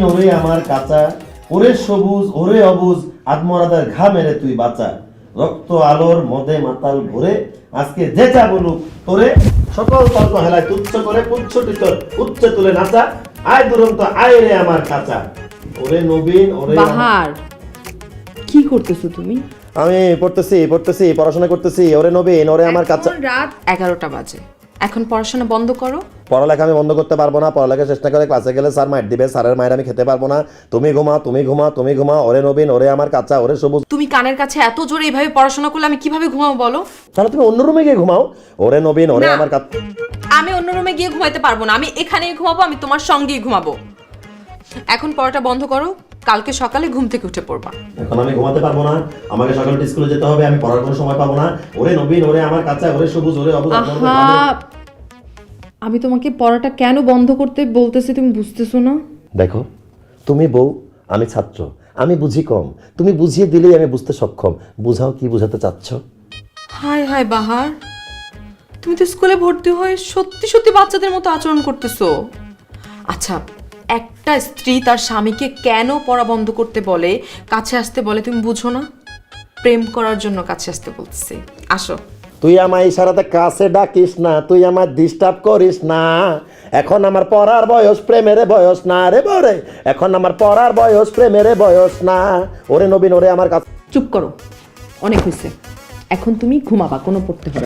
ওরে আমার কাঁচা, ওরে সবুজ ওরে অবুজ, আদমরাদের ঘা মেরে তুই বাঁচা। রক্ত আলোর মদে মাতাল ভরে, আজকে যে যা বলুক তোরে, সকল তর্ক হেলায় তুচ্ছ করে পুচ্ছটি তোর উচ্চে তুলে নাচা। আয় দুরন্ত আয় রে আমার কাঁচা। ওরে নবীন ওরে বাহার, কি করতেছো তুমি? আমি পড়তেছি পড়াশোনা করতেছি। ওরে নবীন ওরে আমার কাঁচা। এখন রাত 11টা বাজে, এখন পড়াশোনা বন্ধ করো। পড়ালেখা আমি বন্ধ করতে পারবো না। পড়ালেখা চেষ্টা করে ক্লাসে গেলে স্যার মাইর দিবে, স্যারের মায়ের আমি খেতে পারবো না। তুমি ঘুমা তুমি ঘুমা তুমি ঘুমা। ওরে নবীন ওরে আমার কাঁচা, ওরে সবুজ। তুমি কানের কাছে এত জোরে এইভাবে পড়াশোনা করলে আমি কিভাবে ঘুমাবো বলো? তাহলে তুমি অন্য রুমে গিয়ে ঘুমাও। ওরে নবীন ওরে না। আমার কাঁচা। আমি অন্য রুমে গিয়ে ঘুমাইতে পারবো না, আমি এখানেই ঘুমাবো, আমি তোমার সঙ্গেই ঘুমাবো। এখন পড়াটা বন্ধ করো, কালকে সকালে ঘুম থেকে উঠে পড়বা। এখন আমি ঘুমাতে পারবো না, আমাকে সকালে স্কুলে যেতে হবে, আমি পড়ার কোনো সময় পাবো না। ওরে নবীন ওরে আমার কাঁচা, ওরে সবুজ ওরে অবুজ। আহা, আমি তোমাকে পড়াটা কেন বন্ধ করতে বলতেছি তুমি বুঝতেছো না? দেখো, তুমি বউ আমি ছাত্র, আমি বুঝি কম, তুমি বুঝিয়ে দিলেই আমি বুঝতে সক্ষম। বুঝাও কি বুঝাতে চাচ্ছ? হায় হায় বাহার, তুমি তো স্কুলে ভর্তি হয়ে সত্যি সত্যি বাচ্চাদের মতো আচরণ করতেছো। আচ্ছা, একটা স্ত্রী তার স্বামীকে কেন পড়া বন্ধ করতে বলে, কাছে আসতে বলে, তুমি বুঝো না? প্রেম করার জন্য কাছে আসতে বলতেছে। আসো। তুই আমায় ইশারাতে কাছে ডাকিস না, তুই আমায় ডিস্টার্ব করিস না। এখন আমার পড়ার বয়স, প্রেমের বয়স না রে বরে। এখন আমার পড়ার বয়স, প্রেমের বয়স না। ওরে নবীন ওরে আমার কাছে। চুপ করো, অনেক হয়েছে, এখন তুমি ঘুমাবা, কোনো পড়তে হবে না।